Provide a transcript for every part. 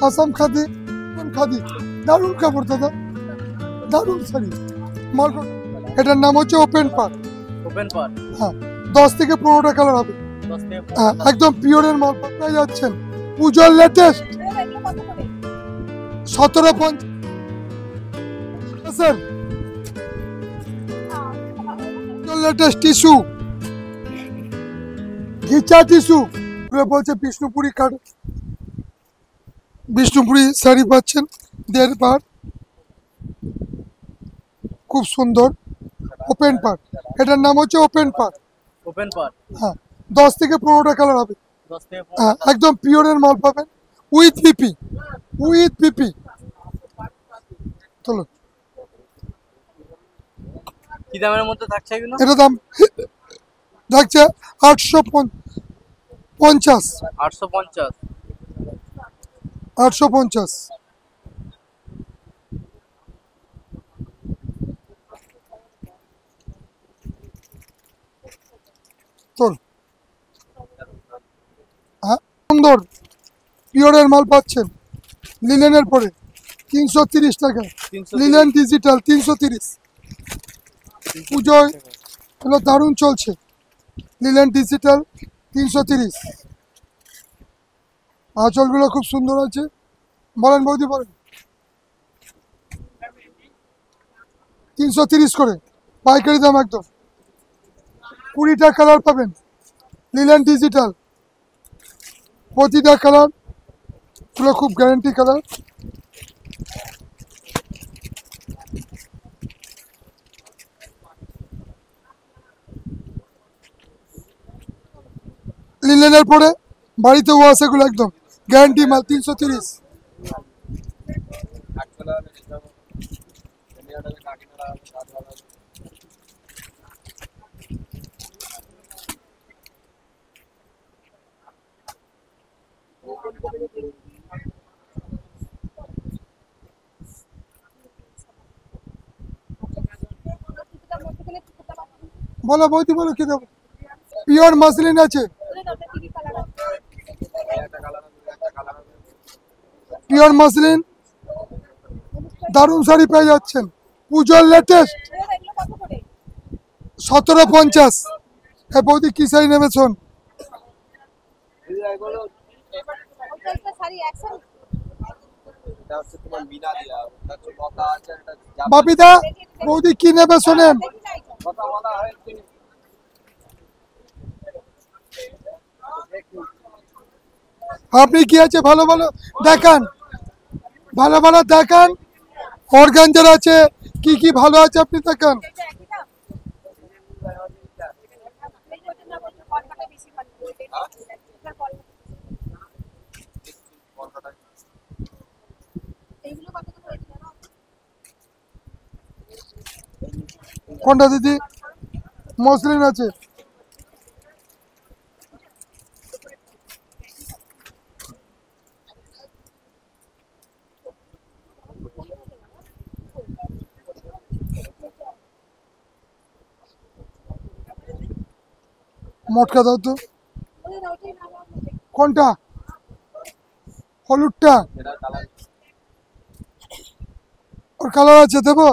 আসাম খাদি, খাদি দারুণ কাপড় দাদা, দারুণ শাড়ি মালকোট। এটার নাম হচ্ছে ওপেন পার্ক। ওপেন পার্ক, হ্যাঁ 10 থেকে 15টা কালার হবে। 10 থেকে হ্যাঁ একদম পিওরের মাল পেয়ে যাচ্ছেন। পুজোর লেটেস্ট 1750 স্যার, লেটেস্ট টিস্যু, ঘিচা টিস্যু বলছে বিষ্ণুপুরি কাট, বিষ্ণুপুরি শাড়ি পাচ্ছেন 1.5 পার, খুব সুন্দর। ওপেন পার্ক, এটার নাম হচ্ছে ওপেন পার্ক। ওপেন পার্ক, হ্যাঁ 10 থেকে 15টা কালার হবে। 10 থেকে হ্যাঁ একদম পিওরের মাল পাবেন উইথ পিপি, উইথ পিপি। চলো কি দামের মধ্যে থাকছে এগুলো? এটা দাম থাকছে 850, 850, 850। চল হ্যাঁ সুন্দর পিওরের মাল পাচ্ছেন লিলেনের পরে 330 টাকা। 330 লিলেন ডিজিটাল 330। পুজোয় এগুলো দারুণ চলছে। Linen digital 330। আঁচলগুলো খুব সুন্দর আছে। বলেন বৌদি বলেন। 330 করে পাইকারি দাম একদম। 20টা কালার পাবেন লিলেন ডিজিটাল, প্রতিটা কালার গুলো খুব গ্যারান্টি কালার। লিলেনের পরে বাড়িতে ওয়াশ এগুলো একদম গ্যারান্টি মাল 330। বলো বৌদি বলো কি দেবো। পিওর মাসলিন আছে, পিওর মাসলিন দারুণ শাড়ি পেয়ে যাচ্ছেন। পুজোর লেটেস্ট 1750। হ্যাঁ বৌদি কি শাড়ি নেবে শোন। বাপিদা বৌদি কি নেবে শোনেন। আপনি কি আছে ভালো ভালো দেখান, ভালো ভালো দেখান। অর্গানজার আছে, কি কি ভালো আছে আপনি দেখান। কোনটা দিদি? মসলিন আছে। মটকা দাও তো। কোনটা? হলুদটা? ওর কালার আছে দেবো?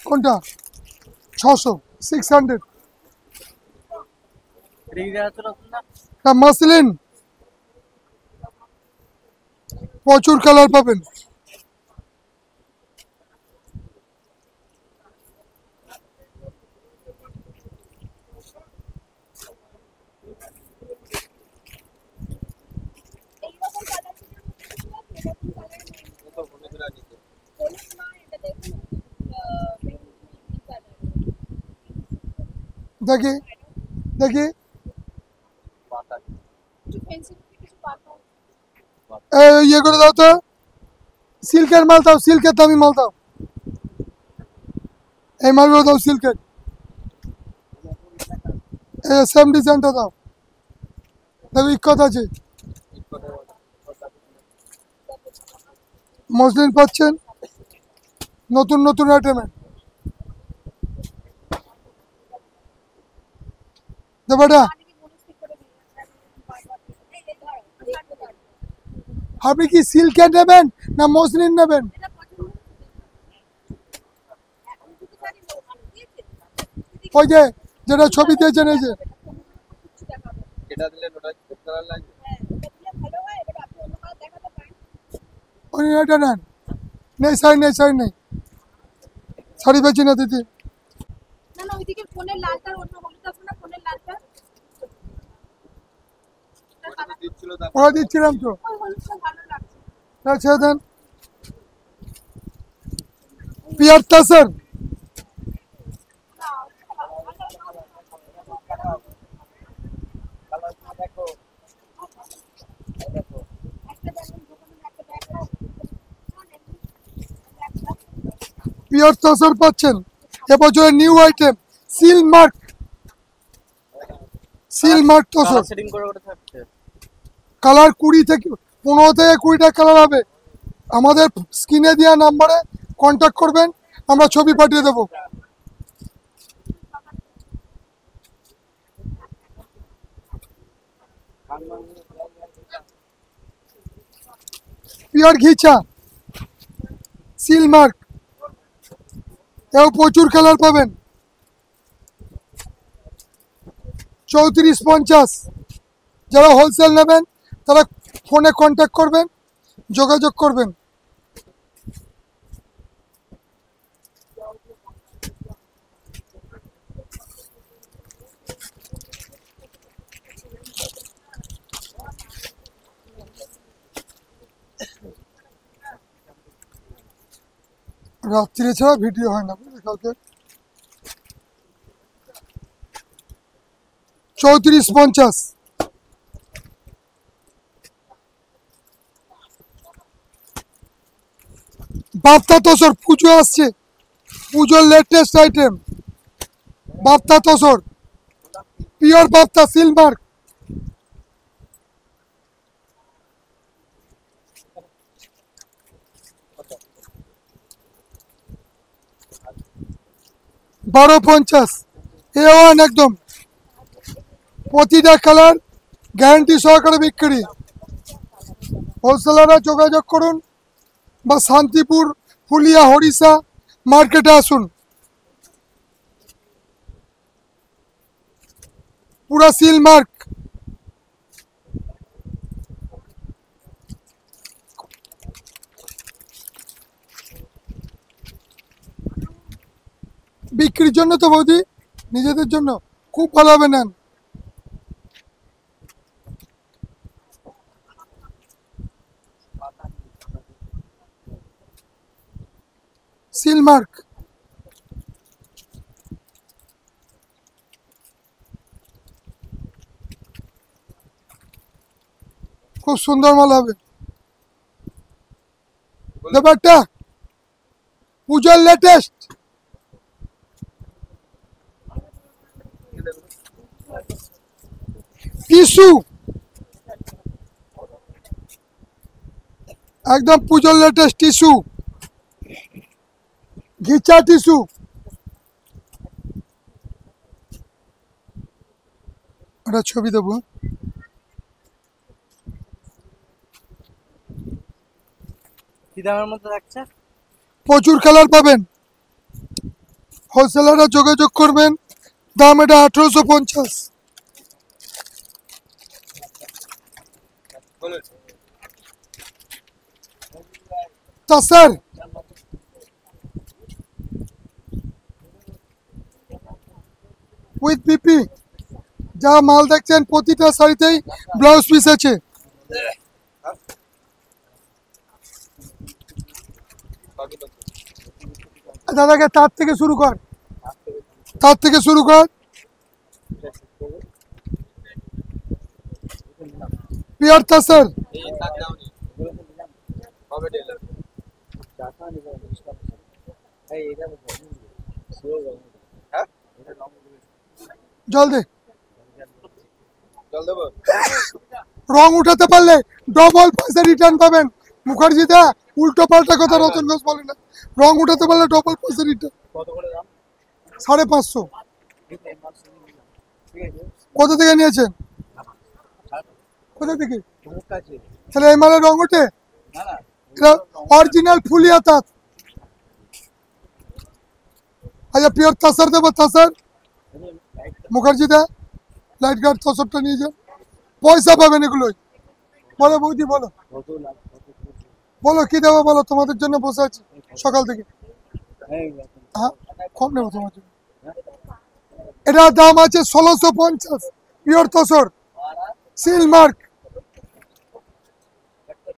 কোনটা? 600, 600। মাসলিন প্রচুর কালার পাবেন। দেখি দেখি ইয়ে করে দাও তো, সিল্কের মাল দাও, সিল্কের দামি মাল দাও, এই মালগুলো দাও সিল্কের, সেম ডিজাইনটা দাও। দেখো ইক্কত আছে, মসলিন পাচ্ছেন নতুন নতুন আইটেমে। বেটা আপনি কি সিল্কের নেবেন না মসলিন নেবেন? ওই যে যেটা ছবি দিয়েছেন এই যে, ওই এটা নেন, নেই শাড়ি নেই, শাড়ি নেই, শাড়ি বেচি না দিদি। না না ওইদিকে ফোনের লালটার অন্য হলুদ আছে না, ফোনের লালটা ওরা দিচ্ছিলাম তো, ওই হলুদটা ভালো লাগছে। ছেড়ে দেন। পিয়ারটা স্যার পিওর তসর পাচ্ছেন এবছরের new item seal mark, seal mark tussar. Setting করে করে থাকছে। কালার 20 থেকে 15 থেকে 20টা কালার হবে। আমাদের স্ক্রিনে দেওয়া নাম্বারে কন্ট্যাক্ট করবেন, আমরা ছবি পাঠিয়ে দেবো। পিওর ঘিচা সিল মার্ক, এও প্রচুর কালার পাবেন। 3450, যারা হোলসেল নেবেন তারা ফোনে কন্ট্যাক্ট করবেন, যোগাযোগ করবেন। রাত্রিরে ছাড়া ভিডিও হয় না কালকে। 3450, বাপ্তা তসর, পুজো আসছে, পুজোর লেটেস্ট আইটেম বাপ্তা তসর, পিওর বাপ্তা সিলমার্ক। $12.50 A1 একদম, প্রতিটা কালার গ্যারান্টি সহকারে বিক্রি। হোলসেলাররা যোগাযোগ করুন বা শান্তিপুর ফুলিয়া হরিষা মার্কেটে আসুন। পুরা সিল মার্ক। বিক্রির জন্য তো বৌদি, নিজেদের জন্য খুব ভালো হবে, নেন। সিল মার্ক, খুব সুন্দর মাল হবে। ব্যাপারটা পুজোর লেটেস্ট, টিস্যু একদম পুজোর লেটেস্ট টিস্যু, ঘিচা টিস্যু। ওটা ছবি দেবো। কি দামের মধ্যে থাকছে? প্রচুর কালার পাবেন, হোলসেলাররা যোগাযোগ করবেন। দাম এটা 1850। তা স্যার উইথ বিপি, যা মাল দেখছেন প্রতিটা শাড়িতেই ব্লাউজ পিস আছে। দাদাকে তার থেকে শুরু কর, তার থেকে শুরু কর। পিওর তাসর জল দে রং উঠাতে পারলে ডবল পয়সা রিটার্ন পাবেন। মুখার্জি দা উল্টো পাল্টা কথা রতন ঘোষ বলে না, রং উঠাতে পারলে ডবল পয়সা রিটার্ন। 550। কোথা থেকে নিয়েছেন? কোথা থেকে? তাহলে এই মালের রং ওঠে? এটা অরিজিনাল ফুলিয়া তাঁত। আচ্ছা পিওর তাসার দেবো, তাসার মুখার্জি দা লাইট গার্ড তসরটা নিয়ে যান, পয়সা পাবেন এগুলোই। বলো বৌদি বলো, বলো কি দেবো বলো, তোমাদের জন্য বসে আছি সকাল থেকে। হ্যাঁ কম নেবো তোমার জন্য। এটার দাম আছে 1650, পিওর তসর সিল মার্ক।